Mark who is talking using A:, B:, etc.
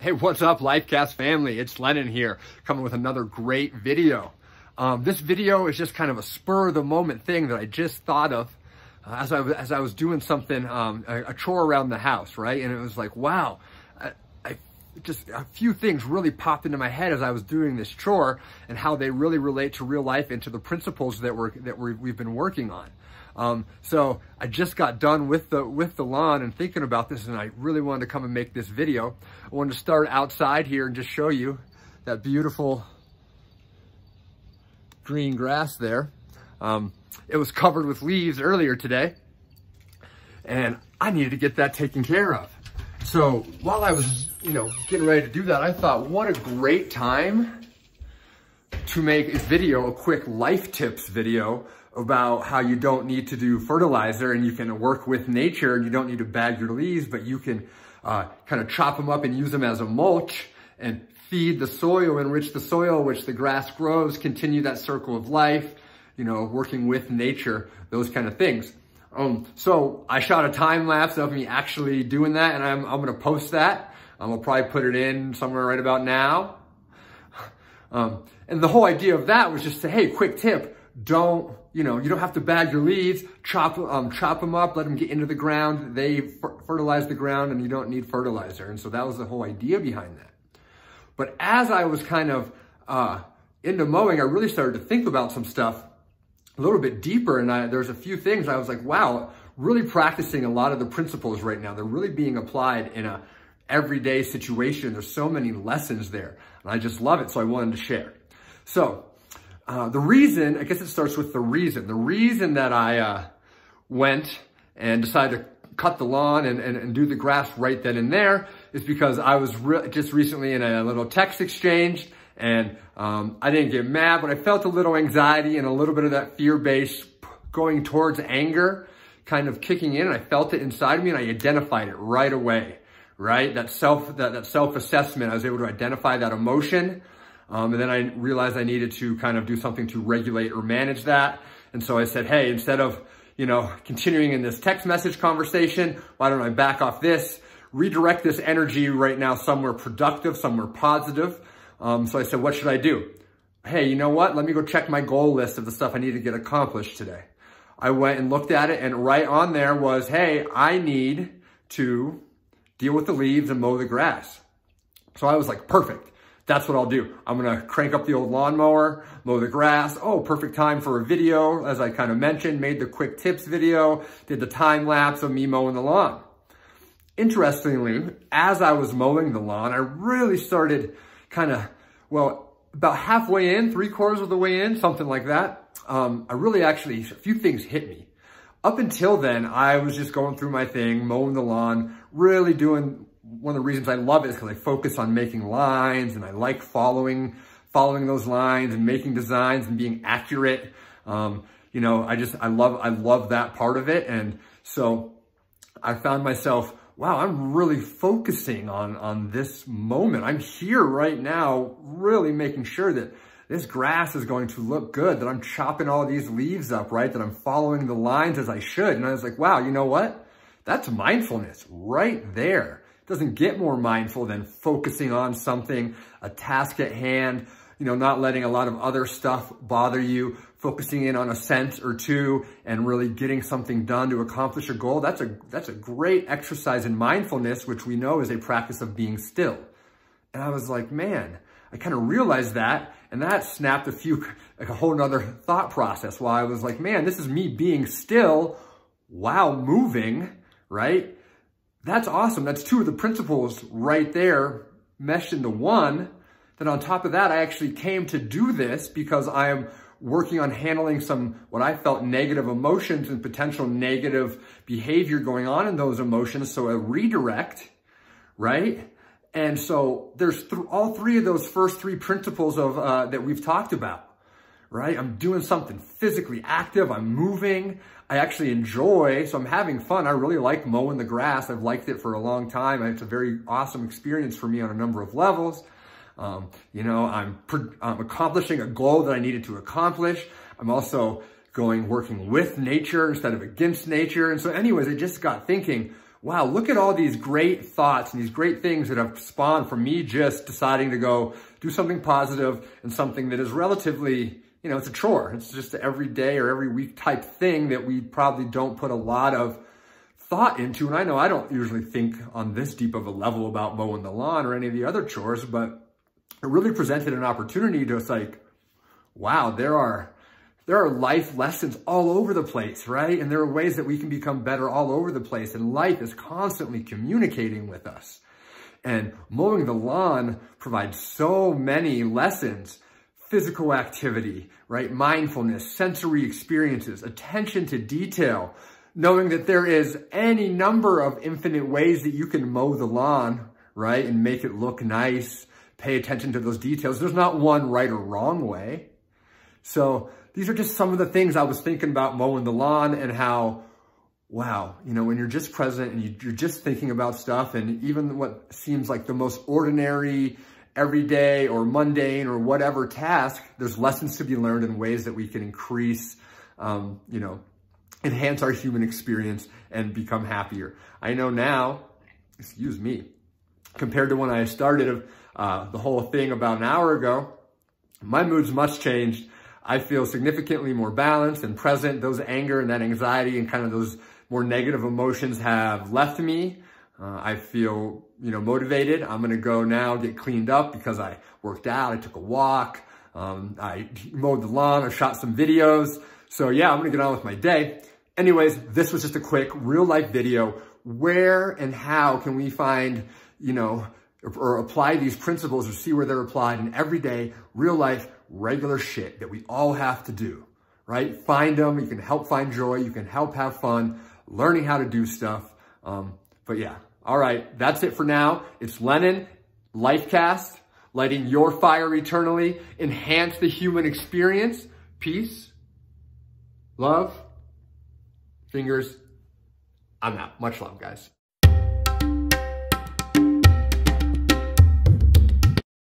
A: Hey, what's up, Lyfe Cast family? It's Lennon here, coming with another great video. This video is just kind of a spur of the moment thing that I just thought of as I was doing something, a chore around the house, right? And it was like, wow, just a few things really popped into my head as I was doing this chore and how they really relate to real life and to the principles that we've been working on. So I just got done with the lawn and thinking about this, and I really wanted to come and make this video. I wanted to start outside here and just show you that beautiful green grass there. It was covered with leaves earlier today, and I needed to get that taken care of. So while I was, getting ready to do that, I thought, what a great time to make a video, a quick life tips video about how you don't need to do fertilizer and you can work with nature and you don't need to bag your leaves, but you can kind of chop them up and use them as a mulch and feed the soil, enrich the soil, which the grass grows, continue that circle of life, working with nature, those kind of things. So I shot a time lapse of me actually doing that, and I'm going to post that. I'll probably put it in somewhere right about now. And the whole idea of that was just to, hey, quick tip, you don't have to bag your leaves, chop them up, let them get into the ground. They fertilize the ground and you don't need fertilizer. And so that was the whole idea behind that. But as I was kind of into mowing, I really started to think about some stuff a little bit deeper. And there's a few things I was like, wow, really practicing a lot of the principles right now. They're really being applied in a everyday situation. There's so many lessons there, and I just love it. So I wanted to share. So the reason, I guess it starts with the reason that I went and decided to cut the lawn and do the grass right then and there is because I was just recently in a little text exchange, and I didn't get mad, but I felt a little anxiety and a little bit of that fear base going towards anger kind of kicking in. And I felt it inside me and I identified it right away, right? That self-assessment, I was able to identify that emotion. And then I realized I needed to kind of do something to regulate or manage that. And so I said, hey, instead of, continuing in this text message conversation, why don't I back off this, redirect this energy right now somewhere productive, somewhere positive. So I said, what should I do? Hey, you know what? Let me go check my goal list of the stuff I need to get accomplished today. I went and looked at it, and right on there was, hey, I need to deal with the leaves and mow the grass. So I was like, perfect. That's what I'll do. I'm going to crank up the old lawnmower, mow the grass. Oh, perfect time for a video. As I kind of mentioned, made the quick tips video, did the time lapse of me mowing the lawn. Interestingly, as I was mowing the lawn, I really started about halfway in, 3/4 of the way in, something like that. A few things hit me. Up until then, I was just going through my thing, mowing the lawn, really doing. One of the reasons I love it is because I focus on making lines, and I like following those lines and making designs and being accurate. I love that part of it. And so I found myself, wow, I'm really focusing on this moment. I'm here right now, really making sure that this grass is going to look good, that I'm chopping all these leaves up, right? That I'm following the lines as I should. And I was like, wow, you know what? That's mindfulness right there. Doesn't get more mindful than focusing on something, a task at hand, not letting a lot of other stuff bother you, focusing in on a sense or two and really getting something done to accomplish a goal. That's a great exercise in mindfulness, which we know is a practice of being still. And I was like, man, I kind of realized that, and that snapped a whole nother thought process while I was like, man, this is me being still while moving, right? That's awesome. That's two of the principles right there meshed into one. Then on top of that, I actually came to do this because I am working on handling what I felt negative emotions and potential negative behavior going on in those emotions. So a redirect, right? And so there's all three of those first three principles that we've talked about, right? I'm doing something physically active. I'm moving. I actually enjoy, so I'm having fun. I really like mowing the grass. I've liked it for a long time. It's a very awesome experience for me on a number of levels. I'm accomplishing a goal that I needed to accomplish. I'm also working with nature instead of against nature. And so anyways, I just got thinking, wow, look at all these great thoughts and these great things that have spawned from me just deciding to go do something positive and something that is relatively, you know, it's a chore. It's just an every day or every week type thing that we probably don't put a lot of thought into. And I know I don't usually think on this deep of a level about mowing the lawn or any of the other chores, but it really presented an opportunity to, it's like, wow, there are life lessons all over the place, right? And there are ways that we can become better all over the place. And life is constantly communicating with us. And mowing the lawn provides so many lessons: physical activity, right? Mindfulness, sensory experiences, attention to detail, knowing that there is any number of infinite ways that you can mow the lawn, right? And make it look nice. Pay attention to those details. There's not one right or wrong way. So these are just some of the things I was thinking about mowing the lawn, and how, wow, you know, when you're just present and you're just thinking about stuff, and even what seems like the most ordinary, everyday or mundane or whatever task, there's lessons to be learned in ways that we can increase, you know, enhance our human experience and become happier. I know now, excuse me, compared to when I started the whole thing about an hour ago, my mood's much changed. I feel significantly more balanced and present. Those anger and that anxiety and kind of those more negative emotions have left me. I feel, you know, motivated. I'm going to go now get cleaned up because I worked out. I took a walk. I mowed the lawn. I shot some videos. So yeah, I'm going to get on with my day. Anyways, this was just a quick real life video. Where and how can we find, you know, or apply these principles or see where they're applied in everyday, real life, regular shit that we all have to do, right? Find them. You can help find joy. You can help have fun, learning how to do stuff. But yeah, all right, that's it for now. It's Lennon, Lyfe Cast, lighting your fire eternally, enhance the human experience. Peace, love, fingers. I'm out. Much love, guys.